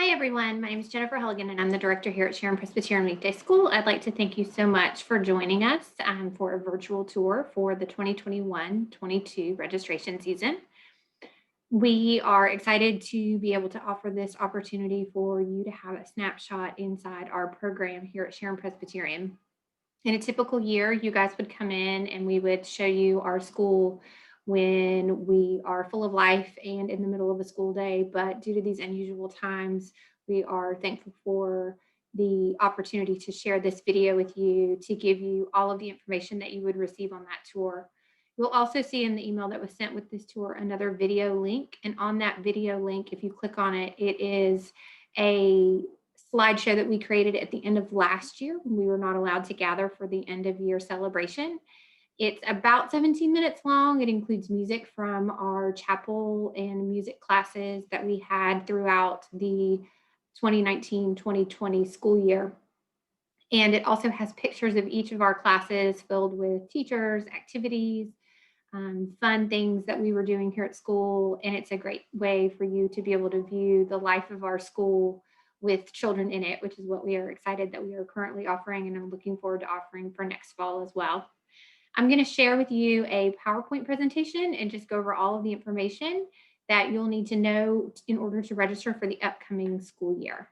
Hi, everyone. My name is Jennifer Helligan, and I'm the director here at Sharon Presbyterian Weekday School. I'd like to thank you so much for joining us for a virtual tour for the 2021-22 registration season. We are excited to be able to offer this opportunity for you to have a snapshot inside our program here at Sharon Presbyterian. In a typical year, you guys would come in and we would show you our school when we are full of life and in the middle of a school day. But due to these unusual times, we are thankful for the opportunity to share this video with you to give you all of the information that you would receive on that tour. You'll also see in the email that was sent with this tour another video link. And on that video link, if you click on it, it is a slideshow that we created at the end of last year when we were not allowed to gather for the end of year celebration. It's about 17 minutes long. It includes music from our chapel and music classes that we had throughout the 2019-2020 school year. And it also has pictures of each of our classes filled with teachers, activities, fun things that we were doing here at school. And it's a great way for you to be able to view the life of our school with children in it, which is what we are excited that we are currently offering, and I'm looking forward to offering for next fall as well. I'm going to share with you a PowerPoint presentation and just go over all of the information that you'll need to know in order to register for the upcoming school year.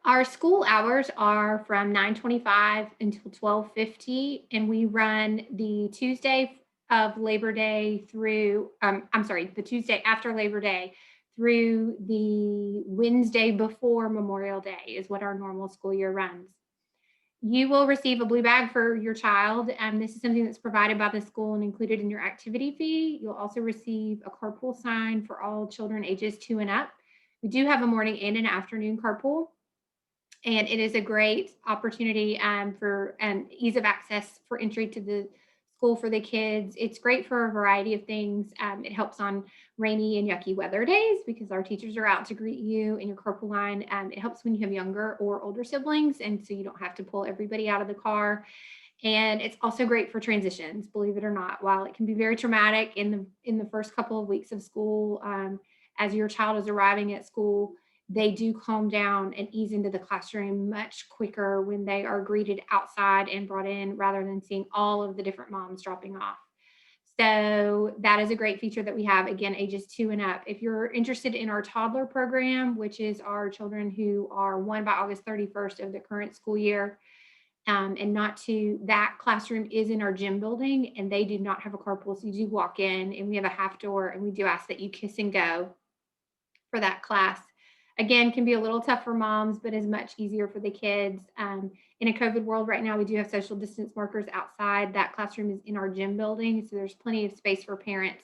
Our school hours are from 9:25 until 12:50, and we run the Tuesday of Labor Day through, the Tuesday after Labor Day through the Wednesday before Memorial Day is what our normal school year runs. You will receive a blue bag for your child. This is something that's provided by the school and included in your activity fee. You'll also receive a carpool sign for all children ages 2 and up. We do have a morning and an afternoon carpool. And it is a great opportunity for ease of access for entry to the school for the kids. It's great for a variety of things. It helps on rainy and yucky weather days because our teachers are out to greet you in your carpool line. It helps when you have younger or older siblings, and so you don't have to pull everybody out of the car. And it's also great for transitions, believe it or not. While it can be very traumatic in the first couple of weeks of school, as your child is arriving at school, they do calm down and ease into the classroom much quicker when they are greeted outside and brought in rather than seeing all of the different moms dropping off. So that is a great feature that we have, again, ages 2 and up. If you're interested in our toddler program, which is our children who are 1 by August 31st of the current school year, and not to, that classroom is in our gym building and they do not have a carpool. So you do walk in and we have a half door, and we do ask that you kiss and go for that class. Again, can be a little tough for moms, but is much easier for the kids. In a COVID world right now, we do have social distance markers outside. That classroom is in our gym building, so there's plenty of space for parents.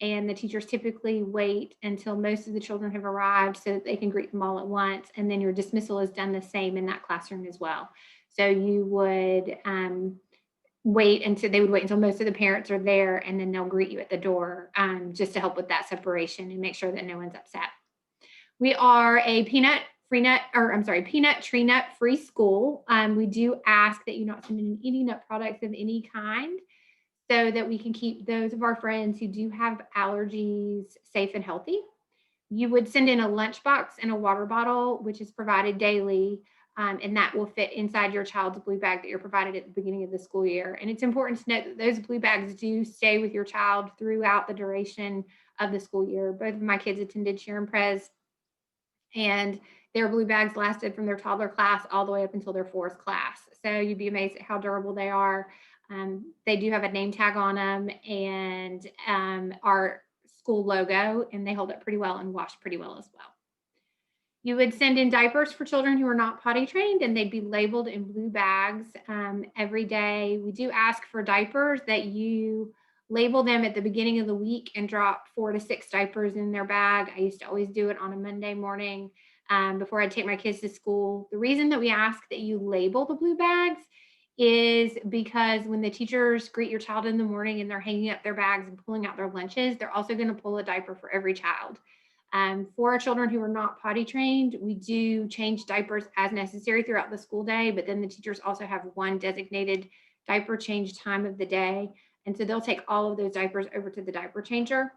And the teachers typically wait until most of the children have arrived so that they can greet them all at once. And then your dismissal is done the same in that classroom as well. So you would wait until most of the parents are there, and then they'll greet you at the door just to help with that separation and make sure that no one's upset. We are a peanut tree nut free school. We do ask that you not send in any nut products of any kind so that we can keep those of our friends who do have allergies safe and healthy. You would send in a lunchbox and a water bottle, which is provided daily, and that will fit inside your child's blue bag that you're provided at the beginning of the school year. And it's important to note that those blue bags do stay with your child throughout the duration of the school year. Both of my kids attended Sharon Pres, and their blue bags lasted from their toddler class all the way up until their 4th class. So you'd be amazed at how durable they are. They do have a name tag on them and our school logo, and they hold up pretty well and wash pretty well as well. You would send in diapers for children who are not potty trained, and they'd be labeled in blue bags every day. We do ask for diapers that you label them at the beginning of the week and drop 4 to 6 diapers in their bag. I used to always do it on a Monday morning before I'd take my kids to school. The reason that we ask that you label the blue bags is because when the teachers greet your child in the morning and they're hanging up their bags and pulling out their lunches, they're also going to pull a diaper for every child. For our children who are not potty trained, we do change diapers as necessary throughout the school day, but then the teachers also have one designated diaper change time of the day. And so they'll take all of those diapers over to the diaper changer.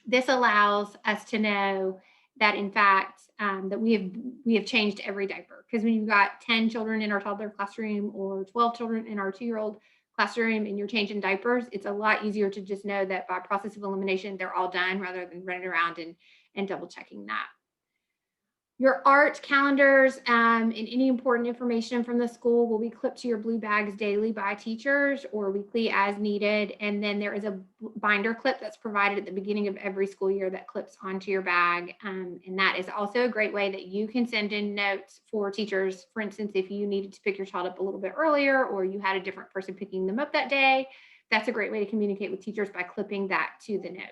This allows us to know that in fact that we have changed every diaper, because when you've got 10 children in our toddler classroom or 12 children in our 2-year-old classroom and you're changing diapers, it's a lot easier to just know that by process of elimination they're all done, rather than running around and double checking that. Your art calendars and any important information from the school will be clipped to your blue bags daily by teachers or weekly as needed. And then there is a binder clip that's provided at the beginning of every school year that clips onto your bag. And that is also a great way that you can send in notes for teachers. For instance, if you needed to pick your child up a little bit earlier or you had a different person picking them up that day, that's a great way to communicate with teachers by clipping that to the note.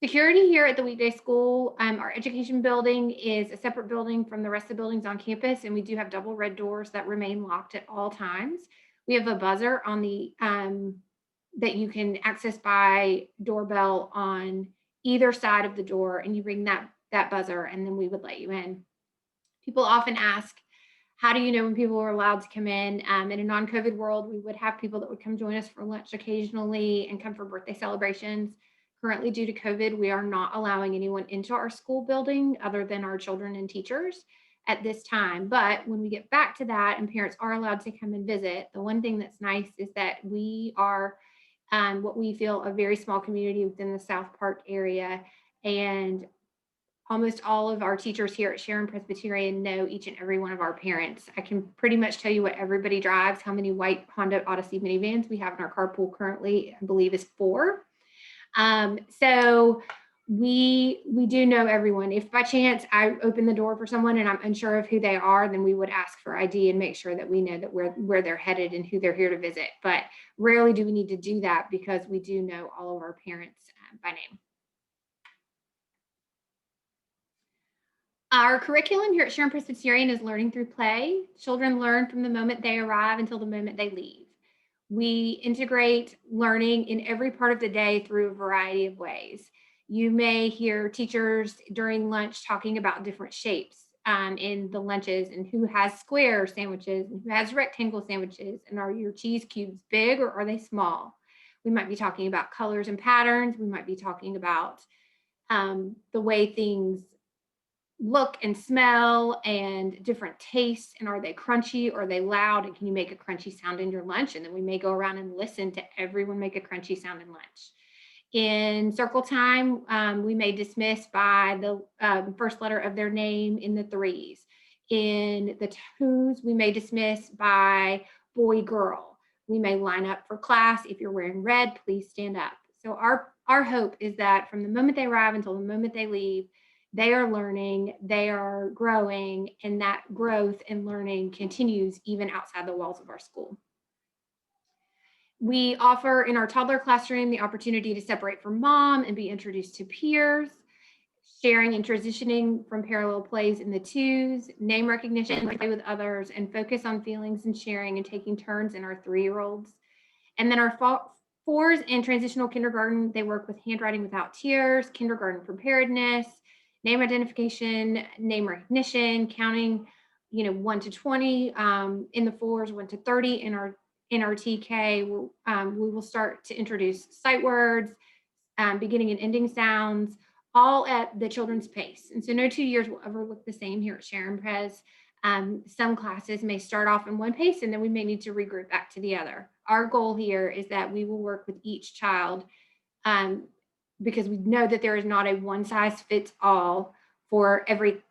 Security here at the weekday school, our education building is a separate building from the rest of the buildings on campus, and we do have double red doors that remain locked at all times. We have a buzzer on the that you can access by doorbell on either side of the door, and you ring that buzzer, and then we would let you in. People often ask, how do you know when people are allowed to come in? In a non-COVID world, we would have people that would come join us for lunch occasionally and come for birthday celebrations. Currently, due to COVID, we are not allowing anyone into our school building other than our children and teachers at this time. But when we get back to that and parents are allowed to come and visit, the one thing that's nice is that we are what we feel a very small community within the South Park area. And almost all of our teachers here at Sharon Presbyterian know each and every one of our parents. I can pretty much tell you what everybody drives, how many white Honda Odyssey minivans we have in our carpool currently, I believe is 4. So we do know everyone. If by chance I open the door for someone and I'm unsure of who they are, then we would ask for ID and make sure that we know that where they're headed and who they're here to visit. But rarely do we need to do that because we do know all of our parents by name. Our curriculum here at Sharon Presbyterian is learning through play. Children learn from the moment they arrive until the moment they leave. We integrate learning in every part of the day through a variety of ways. You may hear teachers during lunch talking about different shapes in the lunches and who has square sandwiches and who has rectangle sandwiches, and are your cheese cubes big or are they small? We might be talking about colors and patterns. We might be talking about the way things look and smell and different tastes, and are they crunchy or are they loud, and can you make a crunchy sound in your lunch? And then we may go around and listen to everyone make a crunchy sound in lunch. In circle time, we may dismiss by the first letter of their name in the 3s. In the 2s, we may dismiss by boy, girl. We may line up for class. If you're wearing red, please stand up. So our hope is that from the moment they arrive until the moment they leave, they are learning, they are growing, and that growth and learning continues even outside the walls of our school. We offer in our toddler classroom the opportunity to separate from mom and be introduced to peers, sharing and transitioning from parallel plays in the 2s, name recognition, play with others, and focus on feelings and sharing and taking turns in our 3-year-olds. And then our 4s in transitional kindergarten, they work with handwriting without tears, kindergarten preparedness, name identification, name recognition, counting, 1 to 20 in the 4s, 1 to 30 in our TK. We will start to introduce sight words, beginning and ending sounds, all at the children's pace. And so no 2 years will ever look the same here at Sharon Pres. Some classes may start off in one pace and then we may need to regroup back to the other. Our goal here is that we will work with each child because we know that there is not a one size fits all for every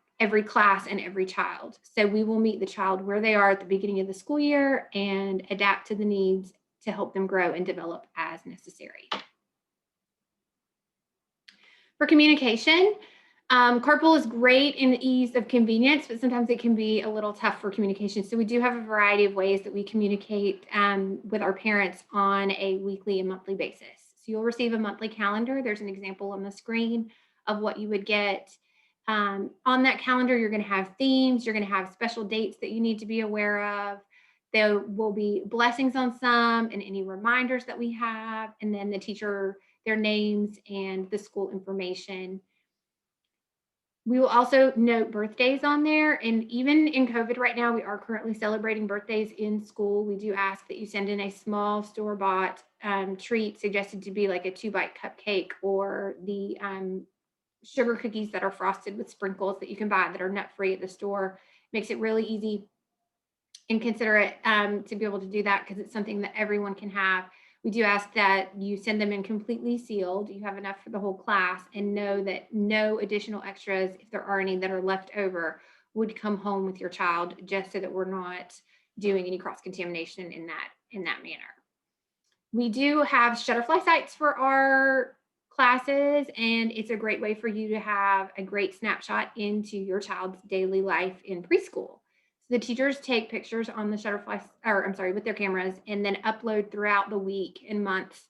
class and every child. So we will meet the child where they are at the beginning of the school year and adapt to the needs to help them grow and develop as necessary. For communication, carpool is great in the ease of convenience, but sometimes it can be a little tough for communication. So we do have a variety of ways that we communicate with our parents on a weekly and monthly basis. So you'll receive a monthly calendar. There's an example on the screen of what you would get. On that calendar, you're going to have themes. You're going to have special dates that you need to be aware of. There will be blessings on some and any reminders that we have, and then the teacher, their names and the school information. We will also note birthdays on there. And even in COVID right now, we are currently celebrating birthdays in school. We do ask that you send in a small store bought treat, suggested to be like a 2-bite cupcake or the sugar cookies that are frosted with sprinkles that you can buy that are nut free at the store. Makes it really easy and considerate to be able to do that because it's something that everyone can have. We do ask that you send them in completely sealed. You have enough for the whole class, and know that no additional extras, if there are any that are left over, would come home with your child, just so that we're not doing any cross contamination in that manner. We do have shutterfly sites for our classes, and it's a great way for you to have a great snapshot into your child's daily life in preschool. So the teachers take pictures on the shutterfly, or I'm sorry, with their cameras, and then upload throughout the week and months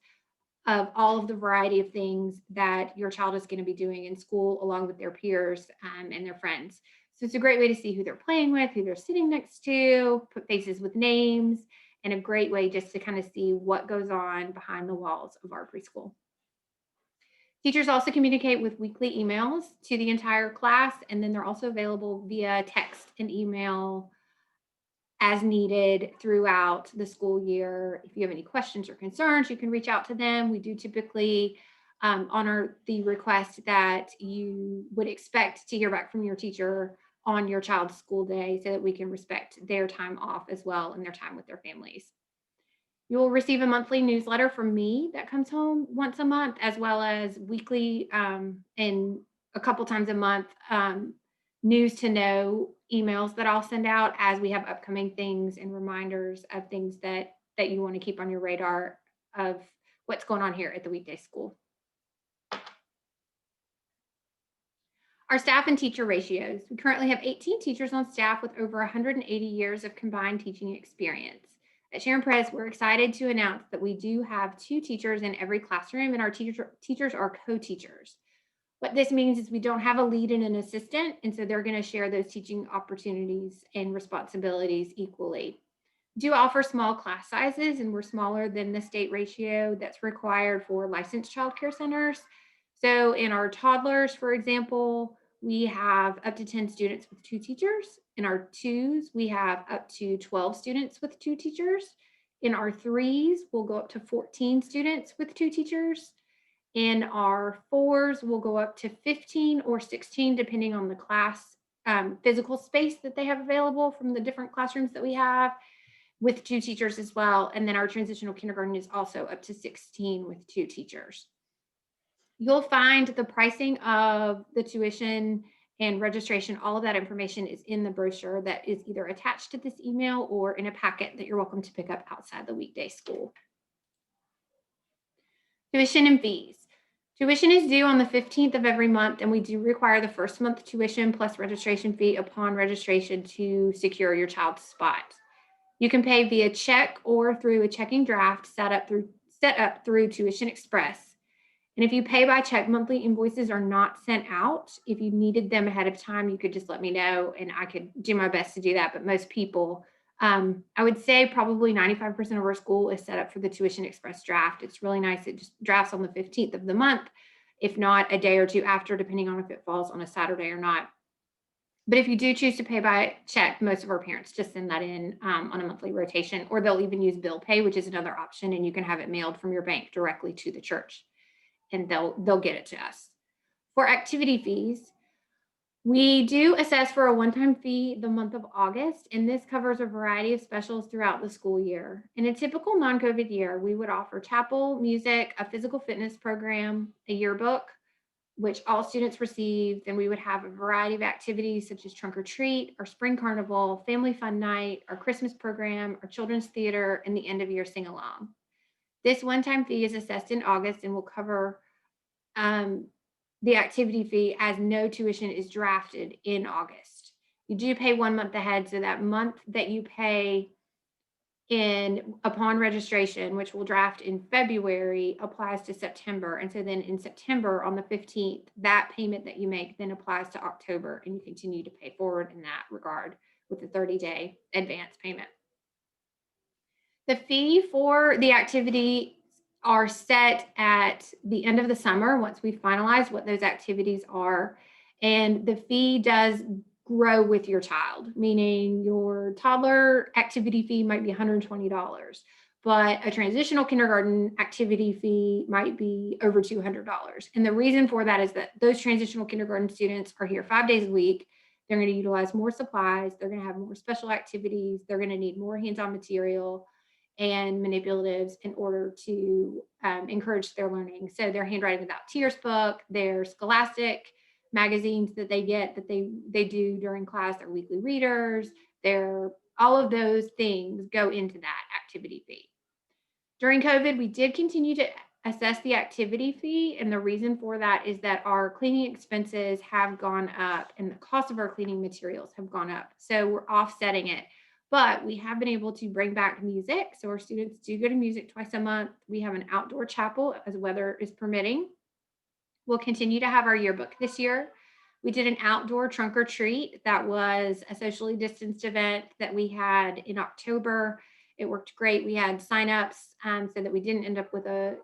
of all of the variety of things that your child is going to be doing in school along with their peers and their friends. So it's a great way to see who they're playing with, who they're sitting next to, put faces with names, and a great way just to kind of see what goes on behind the walls of our preschool. Teachers also communicate with weekly emails to the entire class, and then they're also available via text and email as needed throughout the school year. If you have any questions or concerns, you can reach out to them. We do typically honor the request that you would expect to hear back from your teacher on your child's school day so that we can respect their time off as well and their time with their families. You'll receive a monthly newsletter from me that comes home once a month, as well as weekly and a couple times a month news to know emails that I'll send out as we have upcoming things and reminders of things that you want to keep on your radar of what's going on here at the weekday school. Our staff and teacher ratios. We currently have 18 teachers on staff with over 180 years of combined teaching experience. At Sharon Press, we're excited to announce that we do have 2 teachers in every classroom, and our teachers are co-teachers. What this means is we don't have a lead and an assistant, and so they're going to share those teaching opportunities and responsibilities equally. We do offer small class sizes, and we're smaller than the state ratio that's required for licensed child care centers. So in our toddlers, for example, we have up to 10 students with 2 teachers. In our 2s, we have up to 12 students with 2 teachers. In our 3s, we'll go up to 14 students with 2 teachers. In our 4s, we'll go up to 15 or 16, depending on the class physical space that they have available from the different classrooms that we have, with 2 teachers as well. And then our transitional kindergarten is also up to 16 with 2 teachers. You'll find the pricing of the tuition and registration. All of that information is in the brochure that is either attached to this email or in a packet that you're welcome to pick up outside the weekday school. Tuition and fees. Tuition is due on the 15th of every month, and we do require the first month tuition plus registration fee upon registration to secure your child's spot. You can pay via check or through a checking draft set up through Tuition Express. And if you pay by check, monthly invoices are not sent out. If you needed them ahead of time, you could just let me know and I could do my best to do that. But most people, I would say probably 95% of our school is set up for the Tuition Express draft. It's really nice. It just drafts on the 15th of the month, if not a day or two after, depending on if it falls on a Saturday or not. But if you do choose to pay by check, most of our parents just send that in on a monthly rotation, or they'll even use bill pay, which is another option, and you can have it mailed from your bank directly to the church, and they'll get it to us. For activity fees, we do assess for a one-time fee the month of August, and this covers a variety of specials throughout the school year. In a typical non-COVID year, we would offer chapel, music, a physical fitness program, a yearbook, which all students receive. Then we would have a variety of activities such as trunk or treat, our spring carnival, family fun night, our Christmas program, our children's theater, and the end of year sing along. This one-time fee is assessed in August and will cover the activity fee as no tuition is drafted in August. You do pay 1 month ahead, so that month that you pay in upon registration, which will draft in February, applies to September. And so then in September on the 15th, that payment that you make then applies to October, and you continue to pay forward in that regard with the 30-day advance payment. The fee for the activity are set at the end of the summer once we finalize what those activities are. And the fee does grow with your child, meaning your toddler activity fee might be $120, but a transitional kindergarten activity fee might be over $200. And the reason for that is that those transitional kindergarten students are here 5 days a week. They're going to utilize more supplies. They're going to have more special activities. They're going to need more hands-on material and manipulatives in order to encourage their learning. So their Handwriting Without Tears book, their Scholastic magazines that they get that they do during class, their weekly readers, their all of those things go into that activity fee. During COVID, we did continue to assess the activity fee, and the reason for that is that our cleaning expenses have gone up and the cost of our cleaning materials have gone up. So we're offsetting it. But we have been able to bring back music. So our students do go to music twice a month. We have an outdoor chapel as weather is permitting. We'll continue to have our yearbook this year. We did an outdoor trunk or treat that was a socially distanced event that we had in October. It worked great. We had signups so that we didn't end up with a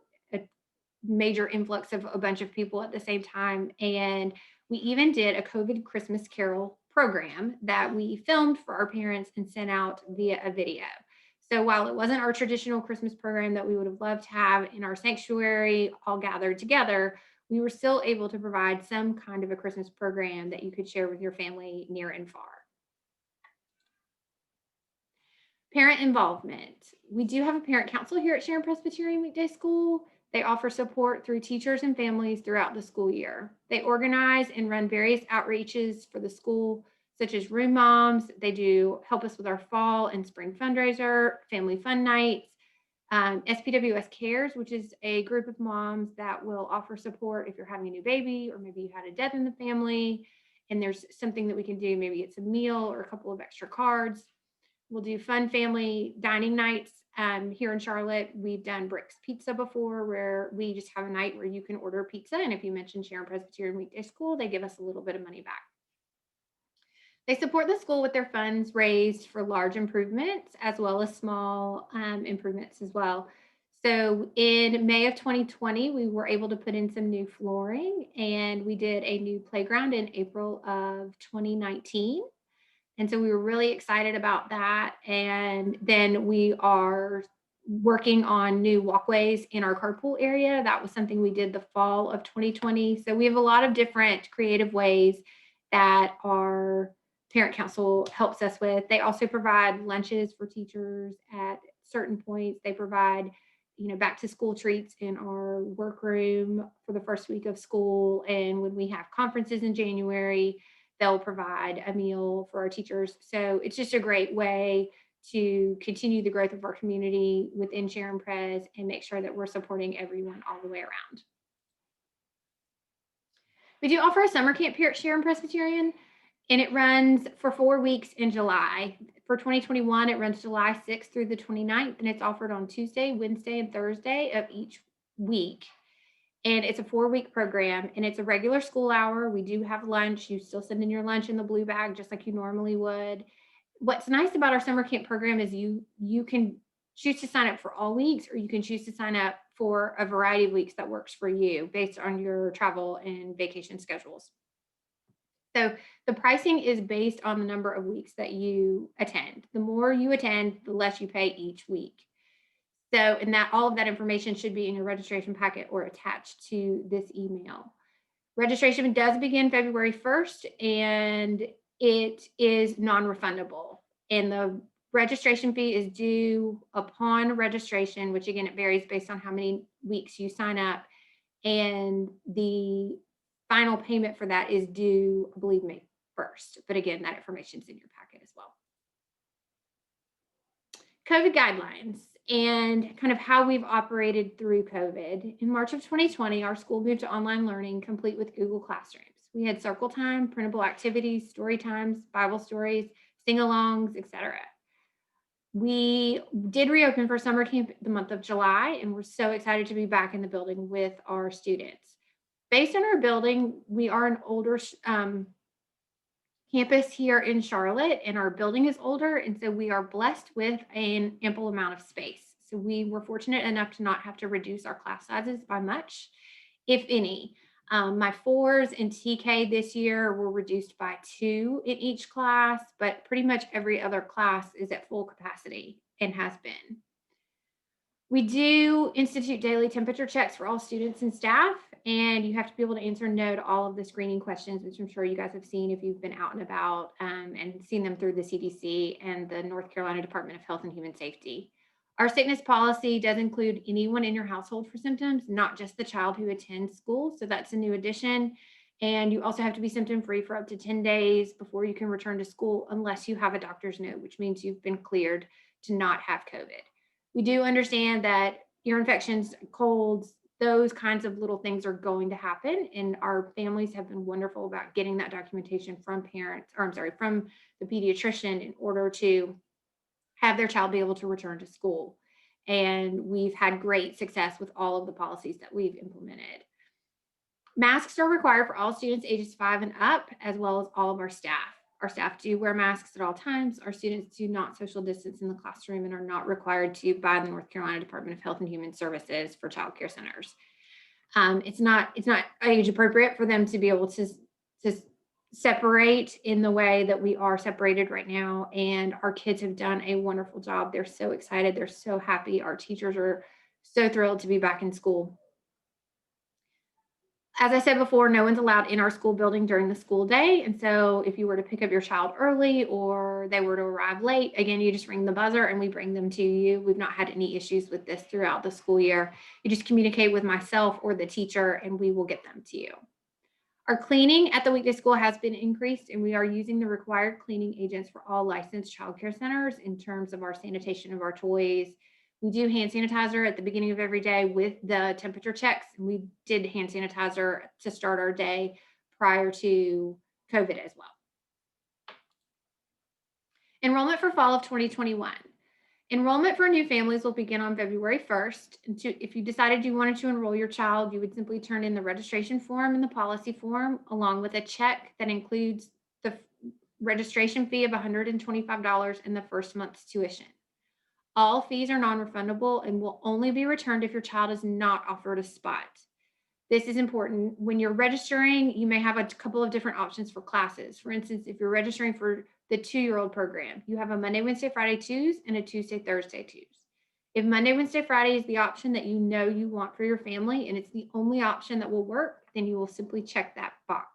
major influx of a bunch of people at the same time. And we even did a COVID Christmas Carol program that we filmed for our parents and sent out via a video. So while it wasn't our traditional Christmas program that we would have loved to have in our sanctuary all gathered together, we were still able to provide some kind of a Christmas program that you could share with your family near and far. Parent involvement. We do have a parent council here at Sharon Presbyterian Weekday School. They offer support through teachers and families throughout the school year. They organize and run various outreaches for the school, such as room moms. They do help us with our fall and spring fundraiser, family fun nights, SPWS Cares, which is a group of moms that will offer support if you're having a new baby or maybe you had a death in the family and there's something that we can do. Maybe it's a meal or a couple of extra cards. We'll do fun family dining nights. Here in Charlotte, we've done Bricks Pizza before, where we just have a night where you can order pizza. And if you mention Sharon Presbyterian Weekday School, they give us a little bit of money back. They support the school with their funds raised for large improvements as well as small improvements as well. So in May of 2020, we were able to put in some new flooring and we did a new playground in April of 2019. And so we were really excited about that. And then we are working on new walkways in our carpool area. That was something we did the fall of 2020. So we have a lot of different creative ways that our parent council helps us with. They also provide lunches for teachers at certain points. They provide, back to school treats in our workroom for the first week of school. And when we have conferences in January, they'll provide a meal for our teachers. So it's just a great way to continue the growth of our community within Sharon Pres and make sure that we're supporting everyone all the way around. We do offer a summer camp here at Sharon Presbyterian, and it runs for 4 weeks in July. For 2021, it runs July 6th through the 29th, and it's offered on Tuesday, Wednesday, and Thursday of each week. And it's a 4-week program and it's a regular school hour. We do have lunch. You still send in your lunch in the blue bag, just like you normally would. What's nice about our summer camp program is you can choose to sign up for all weeks, or you can choose to sign up for a variety of weeks that works for you based on your travel and vacation schedules. So the pricing is based on the number of weeks that you attend. The more you attend, the less you pay each week. So, and that all of that information should be in your registration packet or attached to this email. Registration does begin February 1st and it is non-refundable. And the registration fee is due upon registration, which again, it varies based on how many weeks you sign up. And the final payment for that is due, I believe, May 1st. But again, that information is in your packet as well. COVID guidelines and kind of how we've operated through COVID. In March of 2020, our school moved to online learning, complete with Google Classrooms. We had circle time, printable activities, story times, Bible stories, sing-alongs, etc. We did reopen for summer camp the month of July, and we're so excited to be back in the building with our students. Based on our building, we are an older campus here in Charlotte, and our building is older, and so we are blessed with an ample amount of space. So we were fortunate enough to not have to reduce our class sizes by much, if any. My fours in TK this year were reduced by 2 in each class, but pretty much every other class is at full capacity and has been. We do institute daily temperature checks for all students and staff, and you have to be able to answer no to all of the screening questions, which I'm sure you guys have seen if you've been out and about and seen them through the CDC and the North Carolina Department of Health and Human Safety. Our sickness policy does include anyone in your household for symptoms, not just the child who attends school. So that's a new addition. And you also have to be symptom free for up to 10 days before you can return to school, unless you have a doctor's note, which means you've been cleared to not have COVID. We do understand that ear infections, colds, those kinds of little things are going to happen. And our families have been wonderful about getting that documentation from parents, or I'm sorry, from the pediatrician in order to have their child be able to return to school. And we've had great success with all of the policies that we've implemented. Masks are required for all students ages 5 and up, as well as all of our staff. Our staff do wear masks at all times. Our students do not social distance in the classroom and are not required to by the North Carolina Department of Health and Human Services for child care centers. It's not age appropriate for them to be able to separate in the way that we are separated right now. And our kids have done a wonderful job. They're so excited. They're so happy. Our teachers are so thrilled to be back in school. As I said before, no one's allowed in our school building during the school day. And so if you were to pick up your child early or they were to arrive late, again, you just ring the buzzer and we bring them to you. We've not had any issues with this throughout the school year. You just communicate with myself or the teacher and we will get them to you. Our cleaning at the weekday school has been increased, and we are using the required cleaning agents for all licensed childcare centers in terms of our sanitation of our toys. We do hand sanitizer at the beginning of every day with the temperature checks, and we did hand sanitizer to start our day prior to COVID as well. Enrollment for fall of 2021. Enrollment for new families will begin on February 1st. And if you decided you wanted to enroll your child, you would simply turn in the registration form and the policy form, along with a check that includes the registration fee of $125 and the first month's tuition. All fees are non-refundable and will only be returned if your child is not offered a spot. This is important. When you're registering, you may have a couple of different options for classes. For instance, if you're registering for the 2-year-old program, you have a Monday, Wednesday, Friday twos and a Tuesday, Thursday twos. If Monday, Wednesday, Friday is the option that you know you want for your family and it's the only option that will work, then you will simply check that box.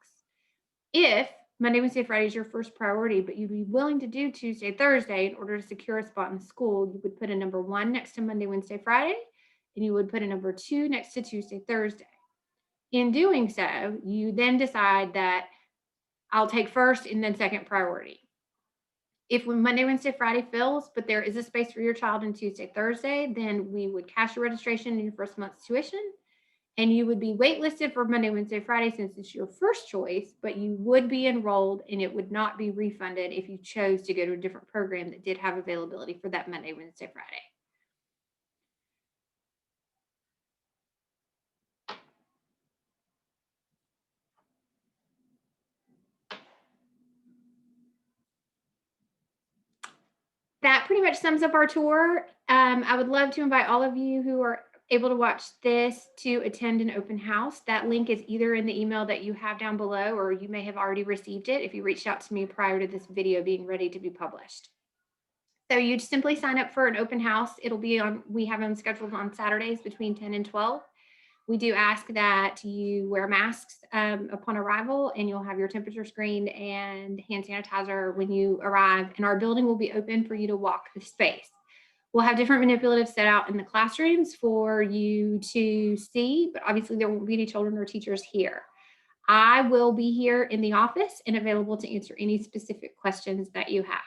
If Monday, Wednesday, Friday is your first priority, but you'd be willing to do Tuesday, Thursday in order to secure a spot in the school, you would put a number 1 next to Monday, Wednesday, Friday, and you would put a number 2 next to Tuesday, Thursday. In doing so, you then decide that I'll take first and then second priority. If when Monday, Wednesday, Friday fills, but there is a space for your child on Tuesday, Thursday, then we would cash your registration and your first month's tuition, and you would be waitlisted for Monday, Wednesday, Friday since it's your first choice, but you would be enrolled and it would not be refunded if you chose to go to a different program that did have availability for that Monday, Wednesday, Friday. That pretty much sums up our tour. I would love to invite all of you who are able to watch this to attend an open house. That link is either in the email that you have down below, or you may have already received it if you reached out to me prior to this video being ready to be published. So you simply sign up for an open house. It'll be on, we have them scheduled on Saturdays between 10 and 12. We do ask that you wear masks upon arrival, and you'll have your temperature screened and hand sanitizer when you arrive. And our building will be open for you to walk the space. We'll have different manipulatives set out in the classrooms for you to see, but obviously there won't be any children or teachers here. I will be here in the office and available to answer any specific questions that you have.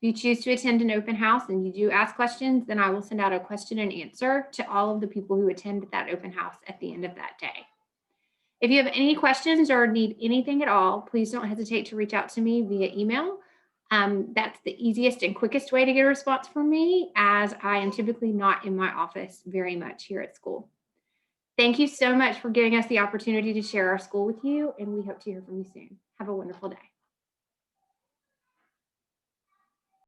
If you choose to attend an open house and you do ask questions, then I will send out a question and answer to all of the people who attend that open house at the end of that day. If you have any questions or need anything at all, please don't hesitate to reach out to me via email. That's the easiest and quickest way to get a response from me, as I am typically not in my office very much here at school. Thank you so much for giving us the opportunity to share our school with you, and we hope to hear from you soon. Have a wonderful day.